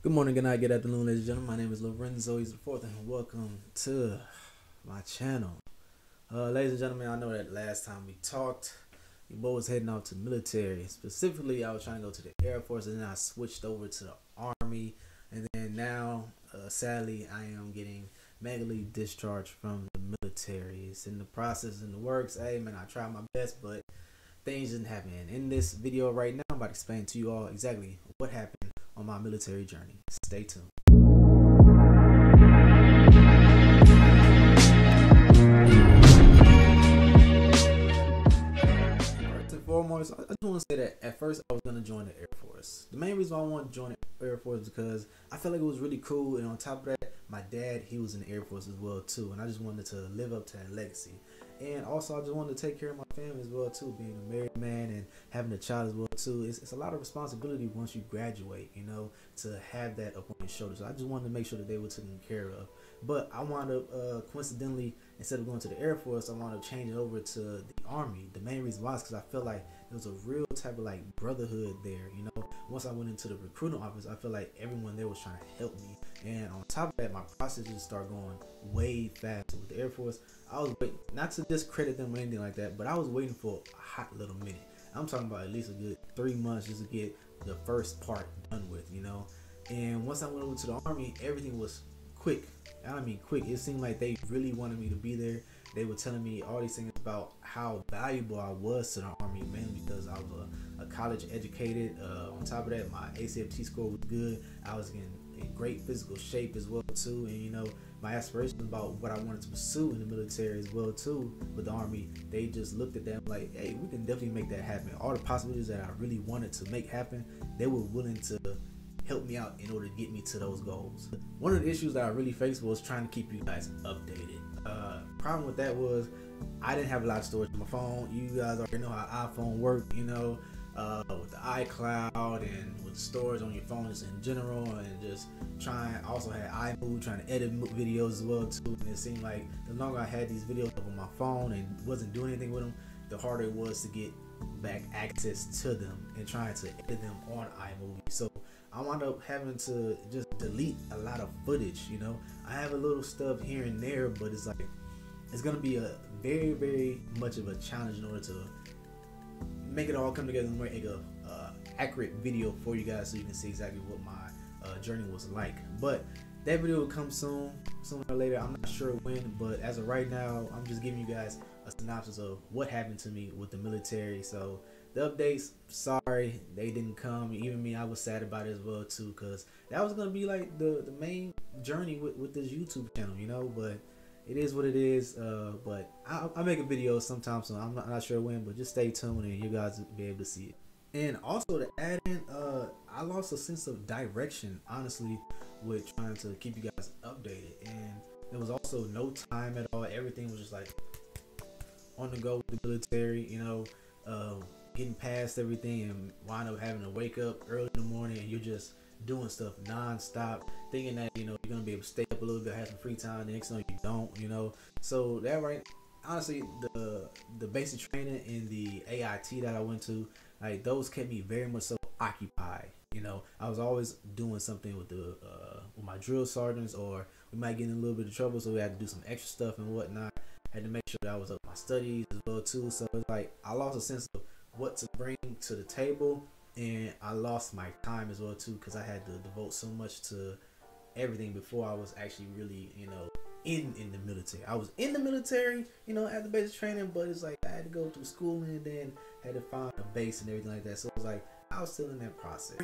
Good morning, good night, good afternoon, ladies and gentlemen. My name is Lorenzo. He's the fourth, and welcome to my channel. Ladies and gentlemen, I know that last time we talked, your boy was heading off to the military. Specifically, I was trying to go to the Air Force, and then I switched over to the Army. And then now, sadly, I am getting medically discharged from the military. It's in the process, in the works. Hey, man, I tried my best, but things didn't happen. In this video right now, I'm about to explain to you all exactly what happened on my military journey. Stay tuned. First and foremost, I just want to say that at first I was going to join the Air Force. The main reason why I wanted to join the Air Force is because I felt like it was really cool, and on top of that, my dad, he was in the Air Force as well too, and I just wanted to live up to that legacy. And also, I just wanted to take care of my family as well too, being a married man and having a child as well too. It's a lot of responsibility once you graduate, you know, to have that upon your shoulders. So I just wanted to make sure that they were taken care of. But I wound up, coincidentally, instead of going to the Air Force, I wound up changing over to the Army. The main reason why is because I felt like there was a real type of like brotherhood there, you know. Once I went into the recruiting office, I felt like everyone there was trying to help me. And on top of that, my process just started going way faster. With the Air Force, I was waiting, not to discredit them or anything like that, but I was waiting for a hot little minute. I'm talking about at least a good 3 months just to get the first part done with, you know. And once I went over to the Army, everything was quick. I mean quick. It seemed like they really wanted me to be there. They were telling me all these things about how valuable I was to the Army, mainly because I was a college educated. On top of that, my ACFT score was good. I was in great physical shape as well too, and you know, my aspirations about what I wanted to pursue in the military as well too with the Army, they just looked at them like, hey, we can definitely make that happen. All the possibilities that I really wanted to make happen, they were willing to help me out in order to get me to those goals. One of the issues that I really faced was trying to keep you guys updated. Problem with that was I didn't have a lot of storage on my phone. You guys already know how iPhone work, you know, with the iCloud and with the storage on your phone just in general, and just I also had iMovie trying to edit videos as well too. And it seemed like the longer I had these videos up on my phone and wasn't doing anything with them, the harder it was to get back access to them and trying to edit them on iMovie. So I wound up having to just delete a lot of footage, you know. I have a little stuff here and there, but it's like it's gonna be a very, very much of a challenge in order to make it all come together and make a accurate video for you guys so you can see exactly what my journey was like. But that video will come soon, sooner or later. I'm not sure when, but as of right now, I'm just giving you guys a synopsis of what happened to me with the military. So the updates, sorry, they didn't come. Even me, I was sad about it as well too, because that was gonna be like the main journey with this YouTube channel, you know. But it is what it is. But I'll make a video sometime soon. I'm not sure when, but just stay tuned and you guys will be able to see it. And also to add in, I lost a sense of direction, honestly, with trying to keep you guys updated. And there was also no time at all. Everything was just like on the go with the military, you know, getting past everything and wind up having to wake up early in the morning and you're just doing stuff non-stop, thinking that, you know, you're gonna be able to stay up a little bit, have some free time. The next thing you don't, you know. So that right, honestly, the basic training and the AIT that I went to, like those kept me very much so occupied. You know, I was always doing something with the with my drill sergeants, or we might get in a little bit of trouble, so we had to do some extra stuff and whatnot. Had to make sure that I was up my studies as well too. So it's like I lost a sense of what to bring to the table, and I lost my time as well too, because I had to devote so much to everything before I was actually really, you know, in the military. I was in the military, you know, at the basic training, but it's like I had to go through schooling and then had to find a base and everything like that. So it was like I was still in that process.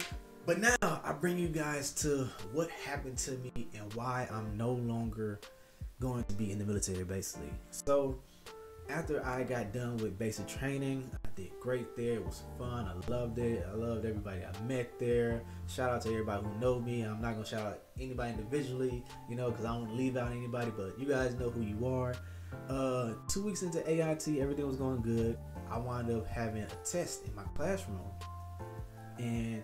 But now I bring you guys to what happened to me and why I'm no longer going to be in the military, basically. So after I got done with basic training, I did great there. It was fun. I loved it. I loved everybody I met there. Shout out to everybody who know me. I'm not gonna shout out anybody individually, you know, because I don't want to leave out anybody, but you guys know who you are. 2 weeks into AIT, everything was going good. I wound up having a test in my classroom, and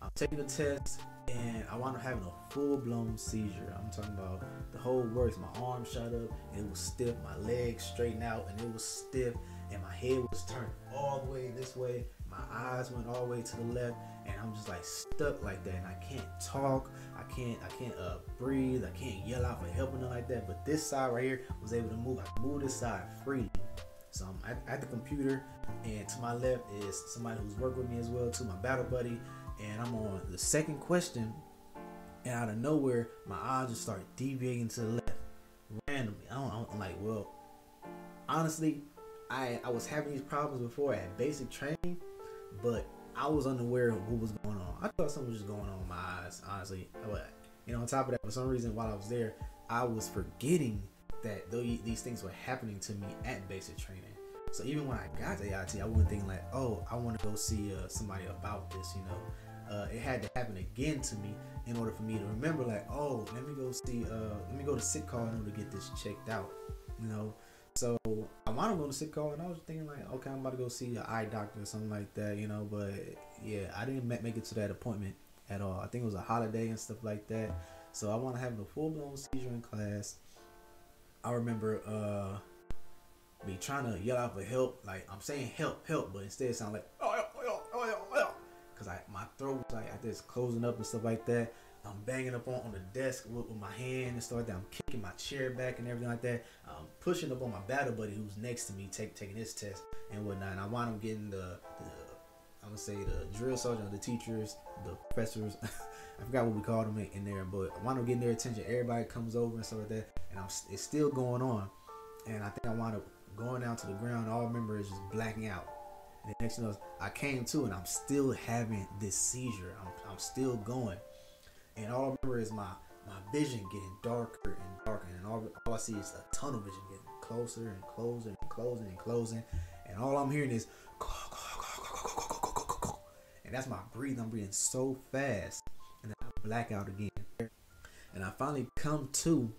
I'm taking the test, and I wound up having a full-blown seizure. I'm talking about the whole works. My arm shot up, and it was stiff. My legs straightened out, and it was stiff. And my head was turned all the way this way. My eyes went all the way to the left, and I'm just like stuck like that. And I can't talk. can't breathe. I can't yell out for help or nothing like that. But this side right here was able to move. I can move this side freely. So I'm at the computer, and to my left is somebody who's worked with me as well, too, my battle buddy. And I'm on the second question, and out of nowhere, my eyes just start deviating to the left randomly. I'm like, well, honestly, I was having these problems before at basic training, but I was unaware of what was going on. I thought something was just going on with my eyes, honestly. But, on top of that, for some reason, while I was there, I was forgetting that these things were happening to me at basic training. So even when I got to AIT, I wasn't thinking like, oh, I want to go see somebody about this, it had to happen again to me in order for me to remember, like, oh, let me go to sick call in order to get this checked out, So I wanted to go to sick call, and I was thinking like, okay, I'm about to go see an eye doctor or something like that, But yeah, I didn't make it to that appointment at all. I think it was a holiday and stuff like that. So I wound up having a full-blown seizure in class. I remember me trying to yell out for help, like I'm saying help, but instead it sounded like oh, because my throat was like just closing up and stuff like that. I'm banging up on the desk with my hand and stuff like that. I'm kicking my chair back and everything like that. I'm pushing up on my battle buddy who's next to me, taking his test and whatnot. And I wound up getting I'm gonna say the drill sergeant, the teachers, the professors. I forgot what we called them in there, but I wound up getting their attention. Everybody comes over and stuff like that, and it's still going on. And I think I wound up going down to the ground. All I remember is just blacking out. And the next thing I came to, and I'm still having this seizure. I'm still going. And all I remember is my vision getting darker and darker. And all I see is a tunnel vision getting closer and closer and closing and closing. And all I'm hearing is, and that's my breathing. I'm breathing so fast. And then I black out again. And I finally come to,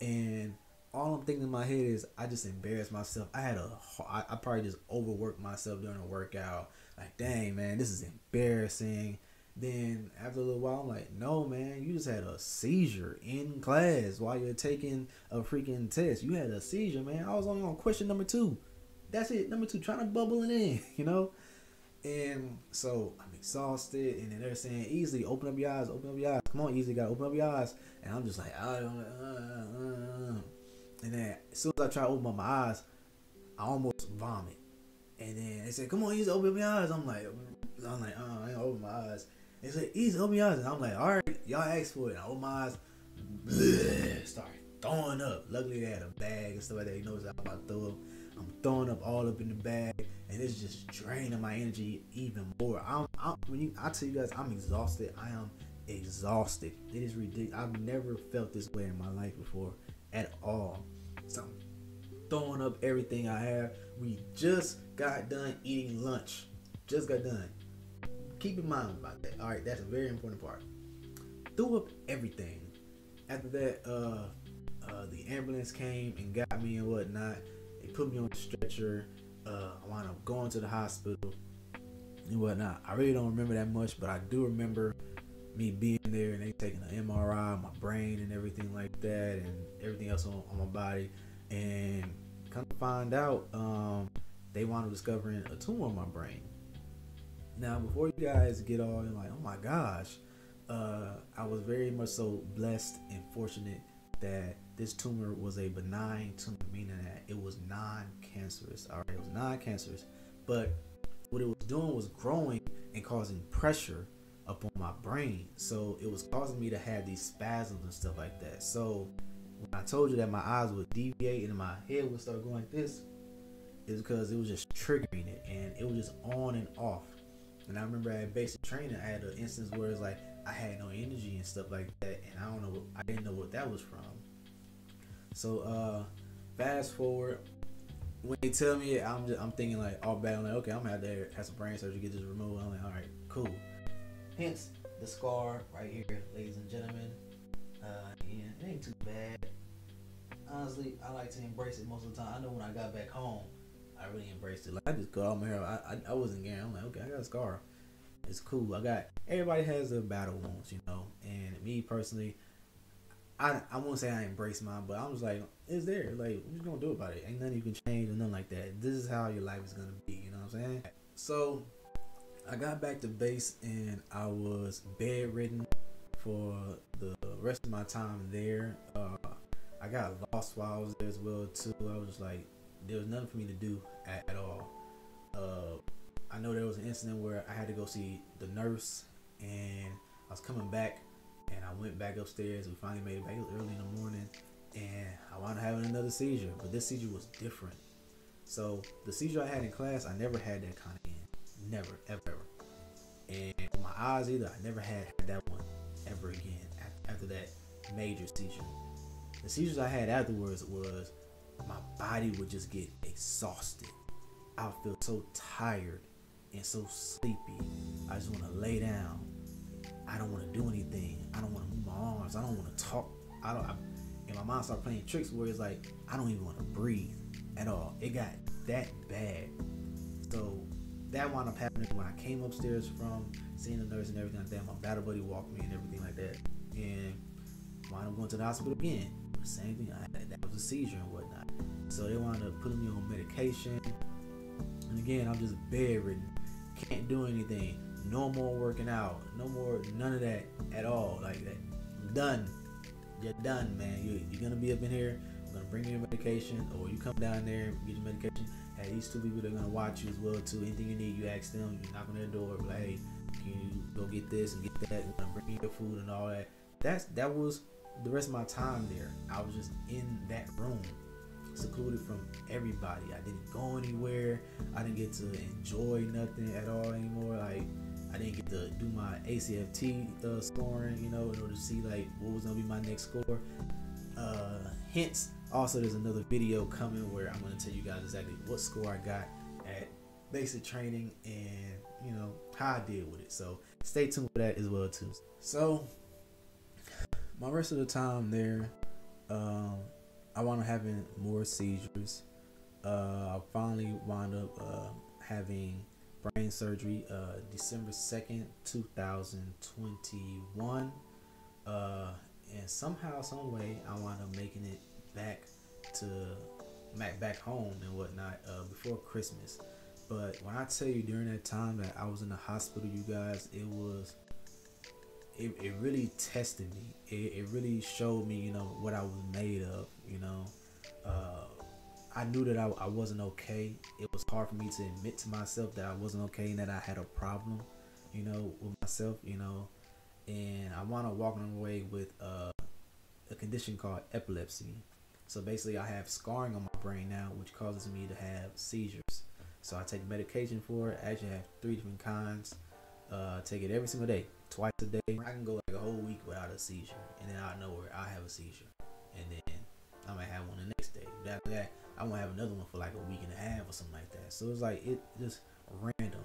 and all I'm thinking in my head is I just embarrassed myself. I probably just overworked myself during a workout. Like, dang, man, this is embarrassing. Then after a little while, I'm like, no, man, you just had a seizure in class while you're taking a freaking test. You had a seizure, man. I was only on question number 2. That's it, number 2, trying to bubble it in, And so I'm exhausted, and then they're saying, Easily, open up your eyes. Come on, Easily, gotta open up your eyes. And I'm just like, And then as soon as I try to open up my eyes, I almost vomit. And then they said, come on, Easy, open up your eyes. I'm like, I ain't open my eyes. They said, Easy, open your eyes. And I'm like, all right, y'all asked for it. I open my eyes, start throwing up. Luckily, they had a bag and stuff like that. You know what I'm about to throw up. I'm throwing up all up in the bag, and it's just draining my energy even more. I tell you guys, I'm exhausted. I am exhausted. It is ridiculous. I've never felt this way in my life before at all. So I'm throwing up everything I have. We just got done eating lunch. Just got done. Keep in mind about that. All right, that's a very important part. Threw up everything. After that, the ambulance came and got me and whatnot. They put me on the stretcher. I wound up going to the hospital and whatnot. I really don't remember that much, but I do remember me being there and they taking an MRI of my brain and everything like that and everything else on my body. And come to find out, they wound up discovering a tumor in my brain. Now, before you guys get all like, oh my gosh, I was very much so blessed and fortunate that this tumor was a benign tumor, meaning that it was non-cancerous. All right, it was non-cancerous, but what it was doing was growing and causing pressure upon my brain. So it was causing me to have these spasms and stuff like that. So when I told you that my eyes would deviate and my head would start going like this, it's because it was just triggering it, and it was just on and off. And I remember at basic training, I had an instance where it's like I had no energy and stuff like that, and I didn't know what that was from. So fast forward, when they tell me it, I'm thinking like all bad. I'm like, okay, I'm gonna have to have some brain surgery, get this removed. I'm like, all right, cool. Hence the scar right here, ladies and gentlemen. Yeah, it ain't too bad. Honestly, I like to embrace it most of the time. I know when I got back home, I really embraced it. Like, I just got out my hair. I wasn't getting. I'm like, okay, I got a scar. It's cool. Everybody has their battle wounds, And me personally, I won't say I embrace mine, but I'm just like, it's there. Like, what you gonna do about it? Ain't nothing you can change or nothing like that. This is how your life is gonna be. You know what I'm saying? So I got back to base and I was bedridden for the rest of my time there, I got lost while I was there as well too. I was just like, there was nothing for me to do at all. I know there was an incident where I had to go see the nurse, and I was coming back, and I went back upstairs. We finally made it back. It was early in the morning, and I wound up having another seizure, but this seizure was different. So the seizure I had in class, I never had that kind again. Never, ever. And my eyes either, I never had that one ever again after that major seizure. The seizures I had afterwards was my body would just get exhausted. I would feel so tired and so sleepy. I just want to lay down. I don't want to do anything. I don't want to move my arms. I don't want to talk. And my mind started playing tricks where it's like, I don't even want to breathe at all. It got that bad. So that wound up happening when I came upstairs from seeing the nurse and everything like that. My battle buddy walked me and everything like that. And wound up going to the hospital again. The same thing. That was a seizure and whatnot. So they wound up putting me on medication. And again, I'm just bedridden. Can't do anything. No more working out. No more, none of that at all. Like that. I'm done. You're done, man. You're gonna be up in here. I'm gonna bring you your medication, or you come down there and get your medication. Hey, these two people, they're gonna watch you as well too. Anything you need, you ask them. You knock on their door, like, hey, can you go get this and get that? We're gonna bring you your food and all that. That was the rest of my time there. I was just in that room, secluded from everybody. I didn't go anywhere. I didn't get to enjoy nothing at all anymore. Like, I didn't get to do my ACFT scoring, in order to see like what was gonna be my next score. Hence, also there's another video coming where I'm gonna tell you guys exactly what score I got at basic training and how I did with it. So stay tuned for that as well too. So my rest of the time there, I wound up having more seizures. I finally wound up having brain surgery December 2nd, 2021. And somehow, some way, I wound up making it back home and whatnot before Christmas. But when I tell you during that time that I was in the hospital, you guys, it really tested me. It really showed me, what I was made of. I knew that I wasn't okay. It was hard for me to admit to myself that I wasn't okay and that I had a problem, with myself, and I wound up walking away with a condition called epilepsy. So basically I have scarring on my brain now, which causes me to have seizures. So I take medication for it. I actually have 3 different kinds. Take it every single day, twice a day. I can go like a whole week without a seizure, and then out of nowhere I have a seizure, and then I might have one the next day. After that, I won't have another one for like a week and a half or something like that. So it's like it just random,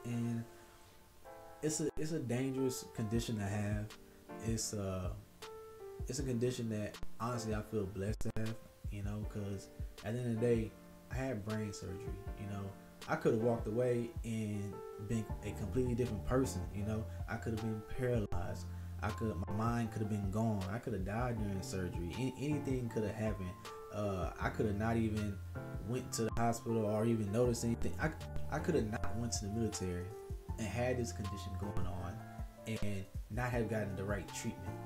and it's a dangerous condition to have. It's a condition that honestly I feel blessed to have, because at the end of the day, I had brain surgery. I could have walked away and been a completely different person. I could have been paralyzed. My mind could have been gone. I could have died during surgery. Anything could have happened. I could have not even went to the hospital or even noticed anything. I could have not went to the military and had this condition going on and not have gotten the right treatment.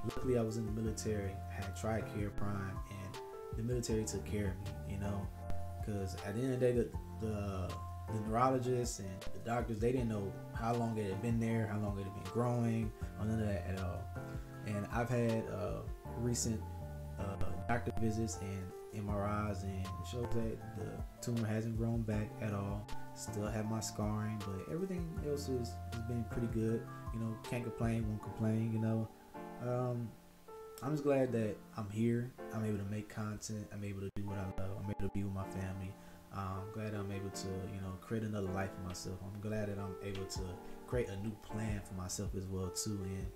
Luckily I was in the military, had TRICARE Prime, and the military took care of me. Because at the end of the day, the neurologists and the doctors, they didn't know how long it had been there, how long it had been growing, or none of that at all. And I've had recent doctor visits and MRIs, and it shows that the tumor hasn't grown back at all. Still have my scarring, but everything else has been pretty good. Can't complain, won't complain. I'm just glad that I'm here. I'm able to make content. I'm able to do what I love. I'm able to be with my family. I'm glad I'm able to, create another life for myself. I'm glad that I'm able to create a new plan for myself as well too. And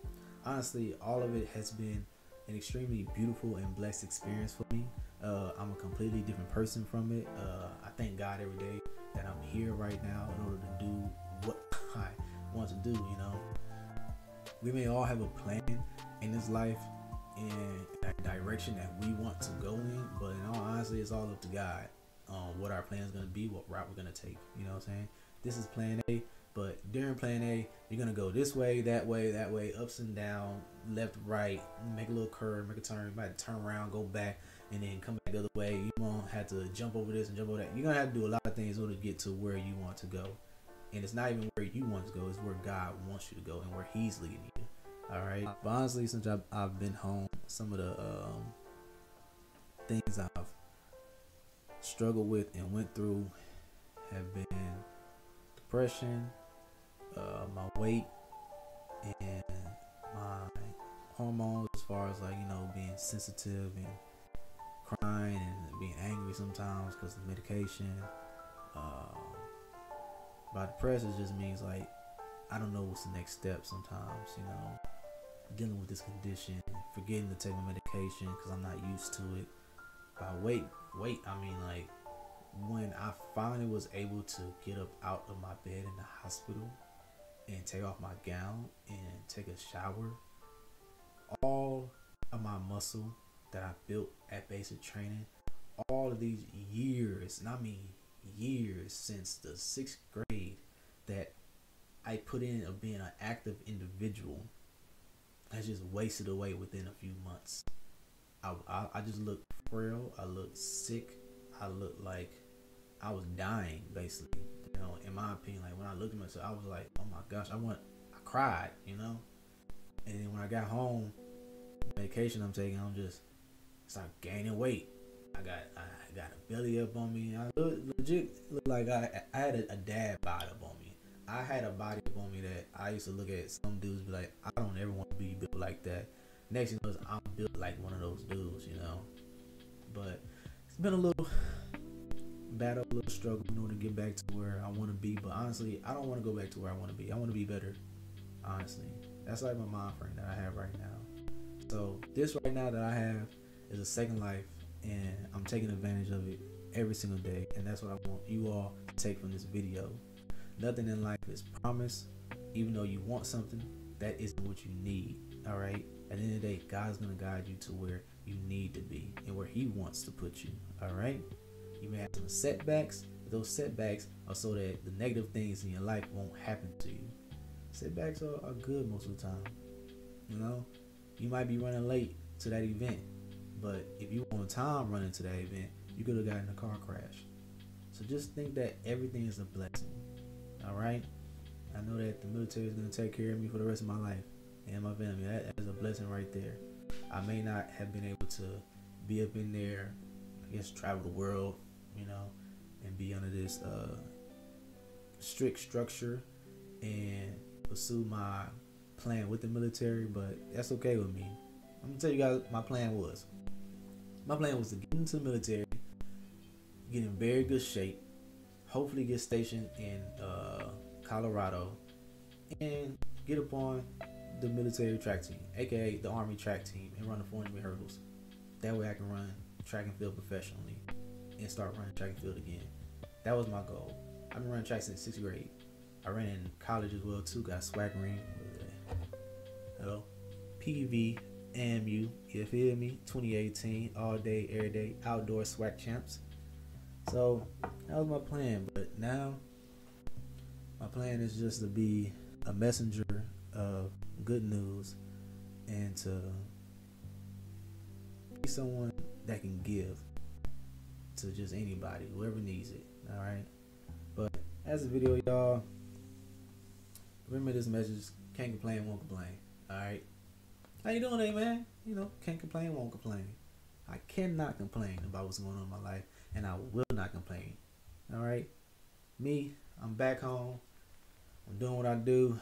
honestly, all of it has been an extremely beautiful and blessed experience for me. I'm a completely different person from it. I thank God every day that I'm here right now in order to do what I want to do. We may all have a plan in this life and that direction that we want to go in, but in all honesty, it's all up to God on what our plan is going to be, what route we're going to take. This is plan A, But during plan A, you're gonna go this way, that way, that way, ups and down, left, right, make a little curve, make a turn. You might turn around, go back, and then come back the other way. You won't have to jump over this and jump over that. You're gonna have to do a lot of things in order to get to where you want to go. And it's not even where you want to go; it's where God wants you to go and where He's leading you. All right. But honestly, since I've been home, some of the things I've struggled with and went through have been depression, my weight, and my hormones, as far as like, you know, being sensitive and crying and being angry sometimes because of medication. By depressed, it just means like I don't know what's the next step sometimes, you know, dealing with this condition, forgetting to take my medication because I'm not used to it. By weight, I mean like when I finally was able to get up out of my bed in the hospital and take off my gown and take a shower, all of my muscle that I built at basic training, all of these years, and I mean years since the 6th grade that I put in of being an active individual, has just wasted away within a few months. I just look frail, I look sick, I look like I was dying, basically. You know, in my opinion, like when I looked at myself, I was like, oh my gosh, I cried, you know. And then when I got home, the medication I'm taking, I'm just start gaining weight. I got a belly up on me. I legit look like I had a dad bod up on me. I had a body up on me that I used to look at some dudes be like, I don't ever want to be built like that. Next thing you know, I'm built like one of those dudes, you know. But it's been a little battle, a little struggle in order to get back to where I want to be. But honestly, I don't want to go back to where I want to be. I want to be better, honestly. That's like my mind frame that I have right now. So this right now that I have is a second life, and I'm taking advantage of it every single day. And that's what I want you all to take from this video. Nothing in life is promised. Even though you want something, that isn't what you need. All right. At the end of the day, God's gonna guide you to where you need to be and where He wants to put you. All right. You may have some setbacks, but those setbacks are so that the negative things in your life won't happen to you. Setbacks are good most of the time. You know, you might be running late to that event, but if you were on time running to that event, you could have gotten in a car crash. So just think that everything is a blessing. All right. I know that the military is going to take care of me for the rest of my life and my family. That is a blessing right there. I may not have been able to be up in there, I guess, travel the world, you know, and be under this strict structure and pursue my plan with the military, but that's okay with me. I'm gonna tell you guys my plan was. My plan was to get into the military, get in very good shape, hopefully get stationed in Colorado, and get upon the military track team, aka the Army track team, and run the 400 hurdles. That way I can run track and field professionally and start running track and field again. That was my goal. I've been running track since 6th grade. I ran in college as well too. Got swag ring. Hello, PV AMU. You feel me? 2018, all day, every day, outdoor swag champs. So that was my plan. But now my plan is just to be a messenger of good news and to be someone that can give to just anybody, whoever needs it. All right. But as a video, y'all, remember this message: can't complain, won't complain. All right. How you doing, man? You know, can't complain, won't complain. I cannot complain about what's going on in my life, and I will not complain. All right. Me, I'm back home. I'm doing what I do.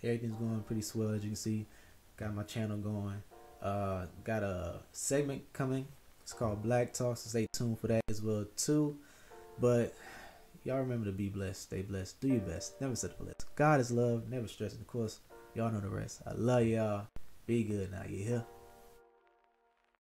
Everything's going pretty swell, as you can see. Got my channel going. Got a segment coming. It's called Black Talk, so stay tuned for that as well too. But y'all remember to be blessed, stay blessed, do your best, never settle for less. God is love, never stress, and of course, y'all know the rest. I love y'all. Be good now, you hear?